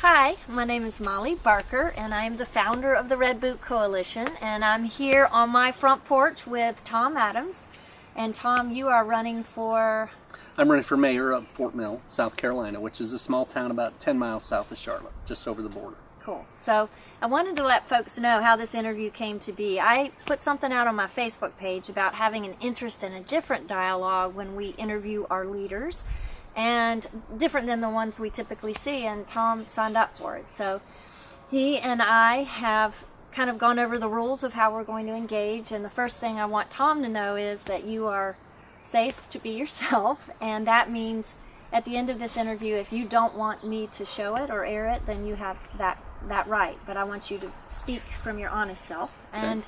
Hi, my name is Molly Barker, and I am the founder of the Red Boot Coalition, and I'm here on my front porch with Tom Adams. And Tom, you are running for... I'm running for mayor of Fort Mill, South Carolina, which is a small town about 10 miles south of Charlotte, just over the border. Cool. So I wanted to let folks know how this interview came to be. I put something out on my Facebook page about having an interest in a different dialogue when we interview our leaders, and different than the ones we typically see, and Tom signed up for it. So he and I have kind of gone over the rules of how we're going to engage, and the first thing I want Tom to know is that you are safe to be yourself, and that means at the end of this interview, if you don't want me to show it or air it, then you have that right, but I want you to speak from your honest self. And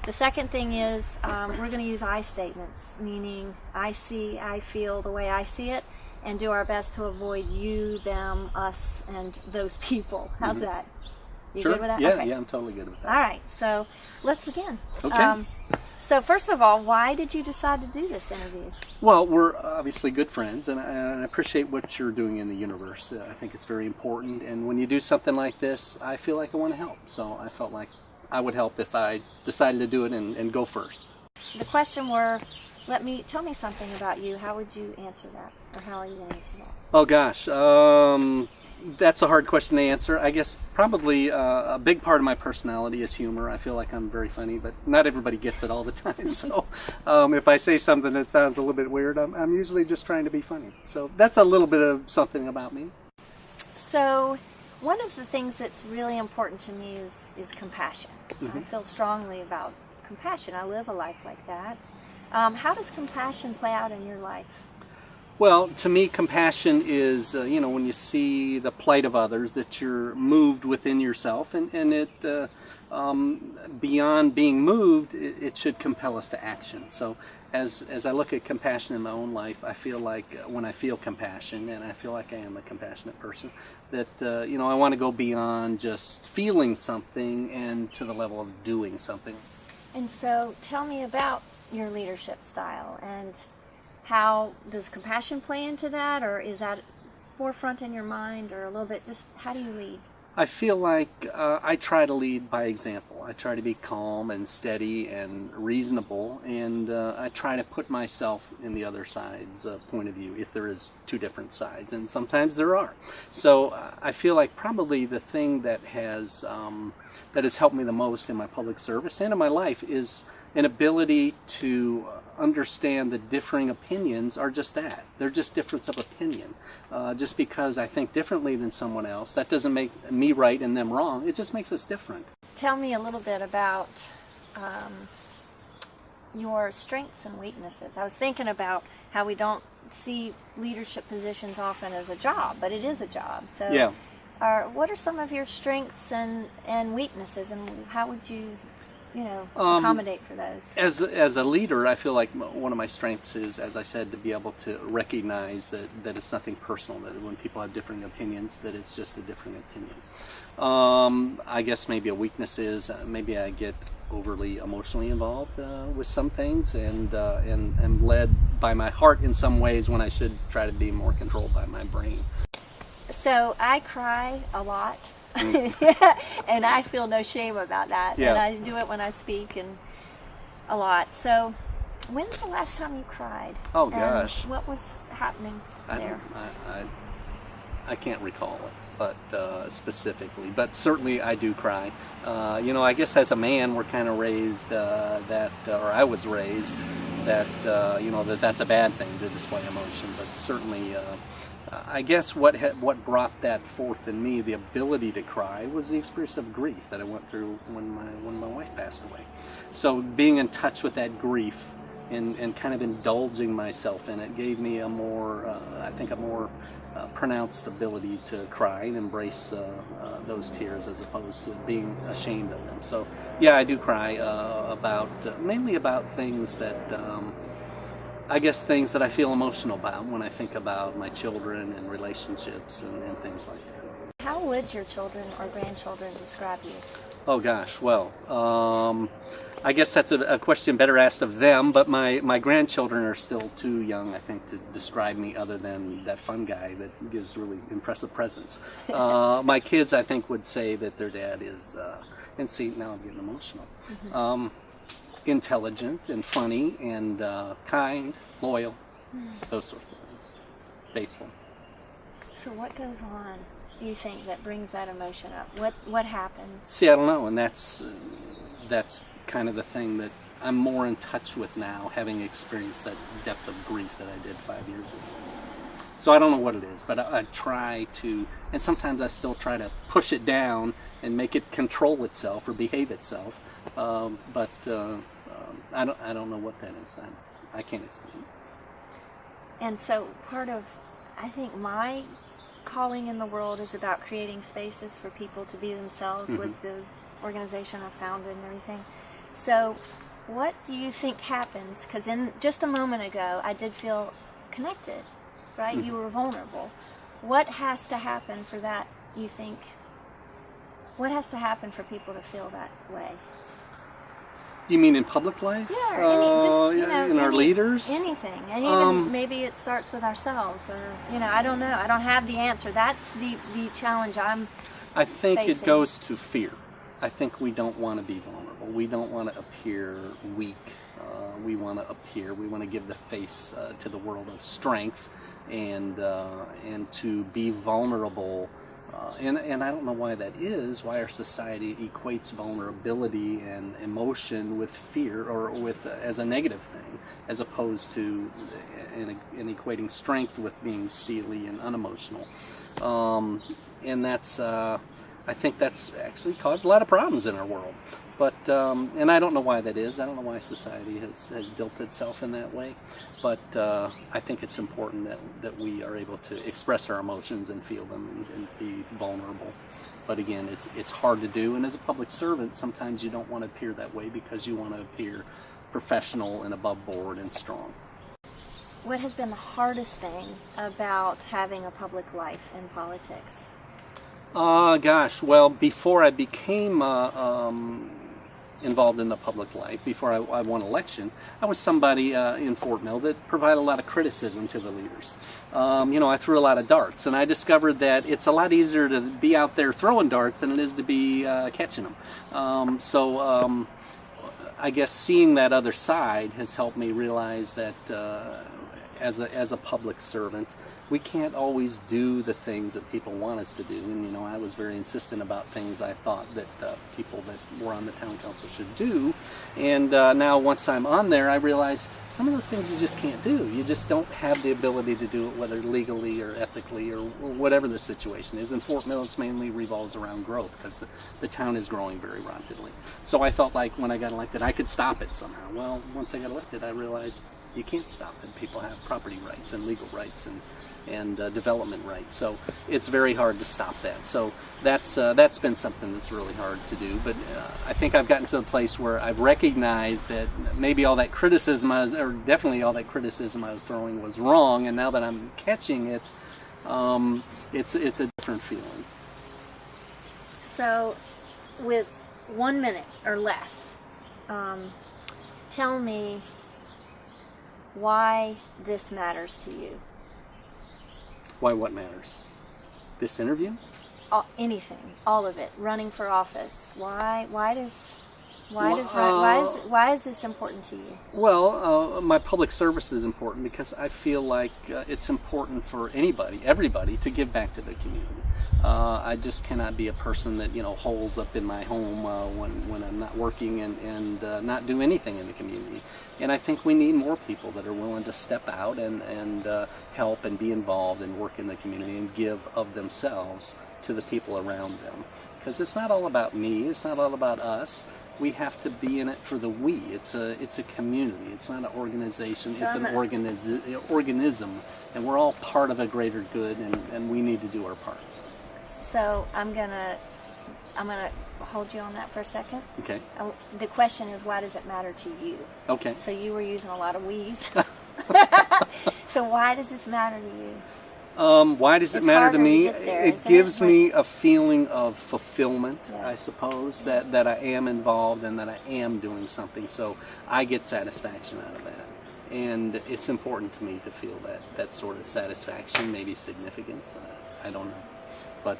the second thing is we're going to use I statements, meaning I see, I feel the way I see it, and do our best to avoid you, them, us, and those people. How's that? You Sure. good with that? Yeah, Okay. yeah, I'm totally good with that. All right, so let's begin. Okay. So first of all, why did you decide to do this interview? Well, we're obviously good friends, and I appreciate what you're doing in the universe. I think it's very important, and when you do something like this, I feel like I want to help. So I felt like I would help if I decided to do it and go first. The question were, tell me something about you. How would you answer that? Or how are you going to answer that? Oh gosh, that's a hard question to answer. I guess probably a big part of my personality is humor. I feel like I'm very funny, but not everybody gets it all the time. So if I say something that sounds a little bit weird, I'm usually just trying to be funny. So that's a little bit of something about me. So one of the things that's really important to me is compassion. Mm-hmm. I feel strongly about compassion. I live a life like that. How does compassion play out in your life? Well, to me, compassion is, when you see the plight of others, that you're moved within yourself, and it, beyond being moved, it should compel us to action. So as I look at compassion in my own life, I feel like when I feel compassion, and I feel like I am a compassionate person, that, I want to go beyond just feeling something and to the level of doing something. And so tell me about your leadership style, and how does compassion play into that, or is that forefront in your mind, or a little bit, just how do you lead? I feel like I try to lead by example. I try to be calm and steady and reasonable, and I try to put myself in the other side's point of view, if there is two different sides, and sometimes there are. So I feel like probably the thing that has helped me the most in my public service and in my life is an ability to understand that differing opinions are just that. They're just difference of opinion. Just because I think differently than someone else, that doesn't make me right and them wrong. It just makes us different. Tell me a little bit about your strengths and weaknesses. I was thinking about how we don't see leadership positions often as a job, but it is a job. So yeah. What are some of your strengths and weaknesses, and how would you accommodate for those? As a leader, I feel like one of my strengths is, as I said, to be able to recognize that it's nothing personal, that when people have differing opinions, that it's just a different opinion. I guess maybe a weakness is maybe I get overly emotionally involved with some things, and am led by my heart in some ways when I should try to be more controlled by my brain. So I cry a lot. And I feel no shame about that. Yeah. And I do it when I speak, and a lot. So when's the last time you cried? Oh, and gosh. what was happening there? I can't recall it, but specifically. But certainly I do cry. I guess as a man, we're kind of raised or I was raised that that's a bad thing to display emotion. But certainly, I guess what brought that forth in me, the ability to cry, was the experience of grief that I went through when my wife passed away. So being in touch with that grief and kind of indulging myself in it gave me a more pronounced ability to cry and embrace those tears, as opposed to being ashamed of them. So yeah, I do cry mainly about things that I guess things that I feel emotional about when I think about my children and relationships and things like that. How would your children or grandchildren describe you? Oh gosh, well, I guess that's a question better asked of them, but my grandchildren are still too young, I think, to describe me other than that fun guy that gives really impressive presents. My kids, I think, would say that their dad is, and see, now I'm getting emotional, intelligent and funny and kind, loyal, those sorts of things, faithful. So what goes on, you think, that brings that emotion up? What happens? See, I don't know, and that's kind of the thing that I'm more in touch with now, having experienced that depth of grief that I did 5 years ago. So I don't know what it is, but I try to, and sometimes I still try to push it down and make it control itself or behave itself. But I don't know what that is. I can't explain it. And so part of, I think, my calling in the world is about creating spaces for people to be themselves with the organization I founded and everything. So what do you think happens? Because in just a moment ago, I did feel connected, right? You were vulnerable. What has to happen for that, you think? What has to happen for people to feel that way? You mean in public life? Yeah, or in our leaders? Anything. And even maybe it starts with ourselves, or, I don't know. I don't have the answer. That's the challenge I think facing. It goes to fear. I think we don't want to be vulnerable. We don't want to appear weak. We want to give the face to the world of strength and to be vulnerable. And I don't know why that is, why our society equates vulnerability and emotion with fear or with as a negative thing, as opposed to in equating strength with being steely and unemotional. And that's, I think that's actually caused a lot of problems in our world. But, and I don't know why that is. I don't know why society has built itself in that way. But I think it's important that we are able to express our emotions and feel them and be vulnerable. But again, it's hard to do. And as a public servant, sometimes you don't want to appear that way because you want to appear professional and above board and strong. What has been the hardest thing about having a public life in politics? Gosh, well, before I became involved in the public life, before I won election, I was somebody in Fort Mill that provided a lot of criticism to the leaders. I threw a lot of darts, and I discovered that it's a lot easier to be out there throwing darts than it is to be catching them. So I guess seeing that other side has helped me realize that as a public servant, we can't always do the things that people want us to do. And, I was very insistent about things I thought that people that were on the town council should do. And now once I'm on there, I realize some of those things you just can't do. You just don't have the ability to do it, whether legally or ethically or whatever the situation is. In Fort Mill, it mainly revolves around growth because the town is growing very rapidly. So I felt like when I got elected, I could stop it somehow. Well, once I got elected, I realized you can't stop it. People have property rights and legal rights and development rights, so it's very hard to stop that. So that's been something that's really hard to do. But I think I've gotten to the place where I've recognized that maybe all that criticism definitely all that criticism I was throwing was wrong, and now that I'm catching it, it's a different feeling. So, with 1 minute or less, tell me why this matters to you. Why what matters? This interview? Anything, all of it. Running for office. Why is this important to you? Well, my public service is important because I feel like it's important for everybody to give back to the community. I just cannot be a person that holes up in my home when I'm not working and not do anything in the community. And I think we need more people that are willing to step out and help and be involved and work in the community and give of themselves to the people around them. Because it's not all about me. It's not all about us. We have to be in it for the we. It's a community. It's not an organization. It's an organism, and we're all part of a greater good, and we need to do our parts. So I'm gonna hold you on that for a second. Okay. The question is, why does it matter to you? Okay. So you were using a lot of we's. So why does this matter to you? Why does it It's matter harder to me? to get there, It isn't gives it? me a feeling of fulfillment, Yeah. I suppose, that I am involved and that I am doing something. So I get satisfaction out of that. And it's important to me to feel that sort of satisfaction, maybe significance. I don't know. But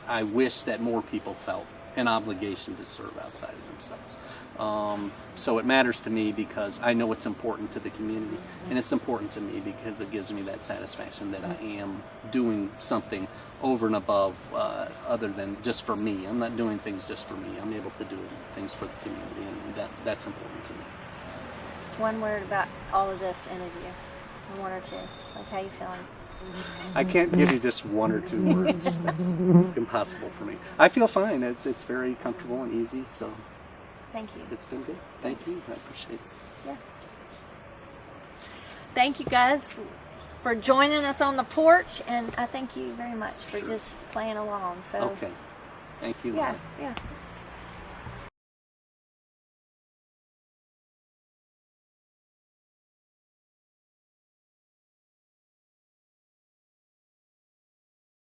I wish that more people felt an obligation to serve outside of themselves. So it matters to me because I know it's important to the community, and it's important to me because it gives me that satisfaction that I am doing something over and above other than just for me. I'm not doing things just for me. I'm able to do things for the community, and that's important to me. One word about all of this interview, or one or two. Like, how you feeling? I can't give you just one or two words. That's impossible for me. I feel fine. It's very comfortable and easy, so Thank you. it's been good. Thank you. I appreciate it. Yeah. Thank you guys for joining us on the porch, and I thank you very much for just playing along. So Okay. Thank you. yeah, Laura. yeah.